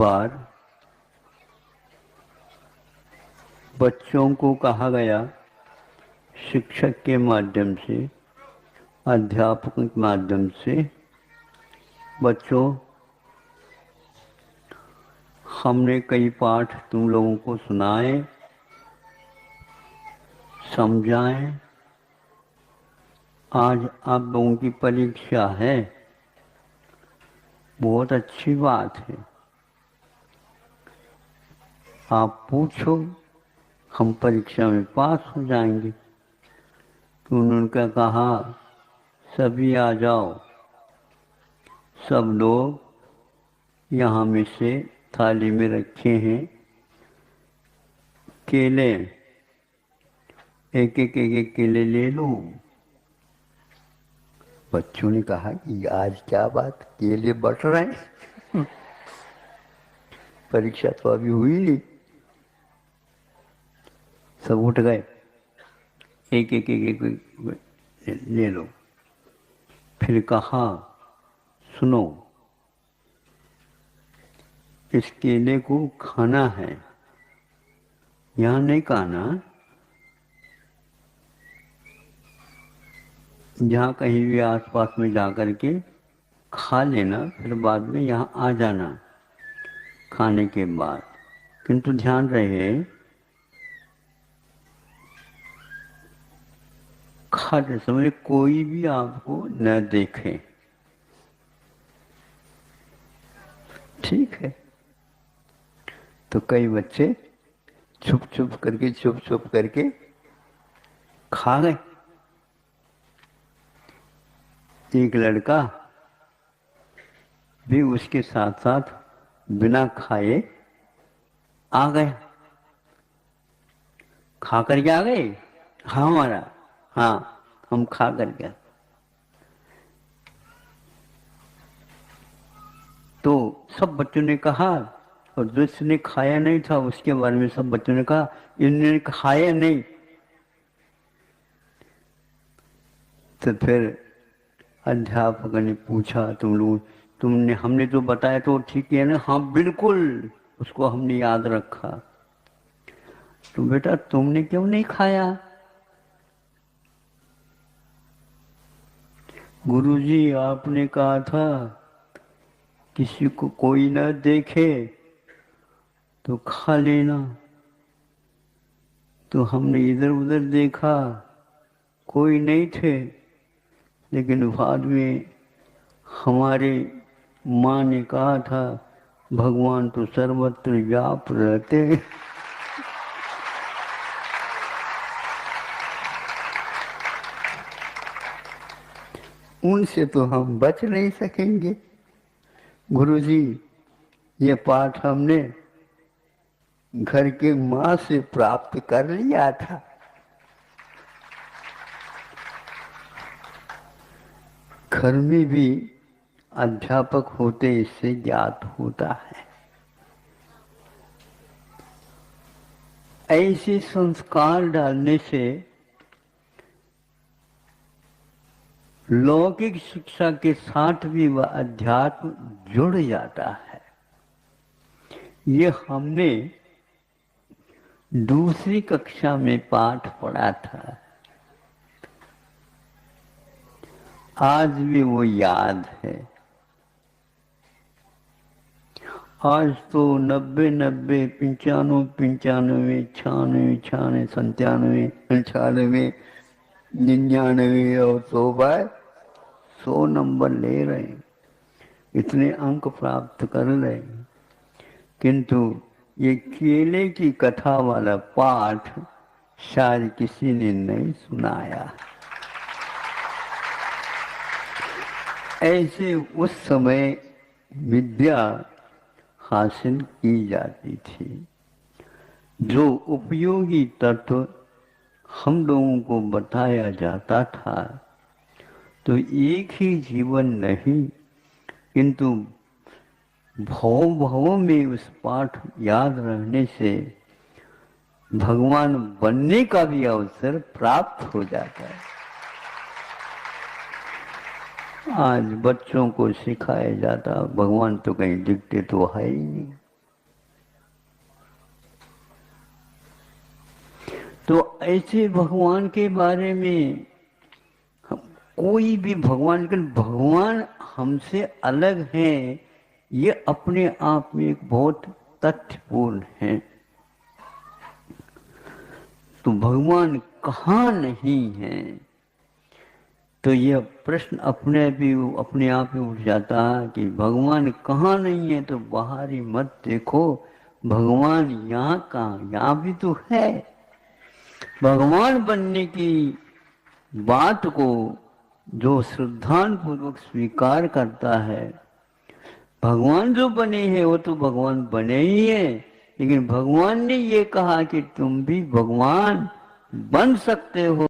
बार बच्चों को कहा गया शिक्षक के माध्यम से, अध्यापक के माध्यम से, बच्चों हमने कई पाठ तुम लोगों को सुनाए, समझाएं। आज आप लोगों की परीक्षा है, बहुत अच्छी बात है। आप पूछो, हम परीक्षा में पास हो जाएंगे। तो उन्होंने कहा सभी आ जाओ। सब लोग यहाँ में से थाली में रखे हैं केले, एक केले ले लो। बच्चों ने कहा कि आज क्या बात, केले बट रहे हैं। परीक्षा तो अभी हुई नहीं। सब उठ गए, एक ले लो। फिर कहा सुनो, इस केले को खाना है, यहाँ नहीं खाना। जहाँ कहीं भी आसपास में जा कर के खा लेना, फिर बाद में यहाँ आ जाना खाने के बाद। किंतु ध्यान रहे, खाते समय कोई भी आपको न देखे, ठीक है। तो कई बच्चे छुप छुप करके खा गए। एक लड़का भी उसके साथ साथ बिना खाए आ गया। खा कर के आ गए, हाँ हमारा, हाँ हम खा कर गया। तो सब बच्चों ने कहा, और जिसने खाया नहीं था उसके बारे में सब बच्चों ने कहा इन्होंने खाया नहीं। तो फिर अध्यापक ने पूछा तुम लोग, तुमने, हमने जो बताया तो ठीक है ना? हाँ बिल्कुल, उसको हमने याद रखा। तो बेटा तुमने क्यों नहीं खाया? गुरुजी आपने कहा था किसी को कोई न देखे तो खा लेना। तो हमने इधर उधर देखा, कोई नहीं थे, लेकिन बाद में हमारे माँ ने कहा था भगवान तो सर्वत्र व्याप्त रहते हैं। उनसे तो हम बच नहीं सकेंगे। गुरुजी ये पाठ हमने घर के माँ से प्राप्त कर लिया था। घर में भी अध्यापक होते इससे ज्ञात होता है। ऐसे संस्कार डालने से लौकिक शिक्षा के साथ भी वह अध्यात्म जुड़ जाता है। ये हमने दूसरी कक्षा में पाठ पढ़ा था, आज भी वो याद है। आज तो 90, 95, 95, 96, 97, 98, 99 और 100 नंबर ले रहे हैं, इतने अंक प्राप्त कर रहे हैं। किंतु ये केले की कथा वाला पाठ शायद किसी ने नहीं सुनाया। ऐसे उस समय विद्या हासिल की जाती थी। जो उपयोगी तत्व हम लोगों को बताया जाता था, तो एक ही जीवन नहीं किंतु भव भव में उस पाठ याद रहने से भगवान बनने का भी अवसर प्राप्त हो जाता है। आज बच्चों को सिखाया जाता, भगवान तो कहीं दिखते तो है ही नहीं। तो ऐसे भगवान के बारे में कोई भी भगवान हमसे अलग है, ये अपने आप में एक बहुत तथ्यपूर्ण है। तो भगवान कहाँ नहीं है, तो यह प्रश्न अपने आप ही उठ जाता है कि भगवान कहाँ नहीं है। तो बाहर ही मत देखो, भगवान यहाँ कहाँ, यहाँ भी तो है। भगवान बनने की बात को जो श्रद्धापूर्वक स्वीकार करता है, भगवान जो बने हैं वो तो भगवान बने ही है, लेकिन भगवान ने ये कहा कि तुम भी भगवान बन सकते हो।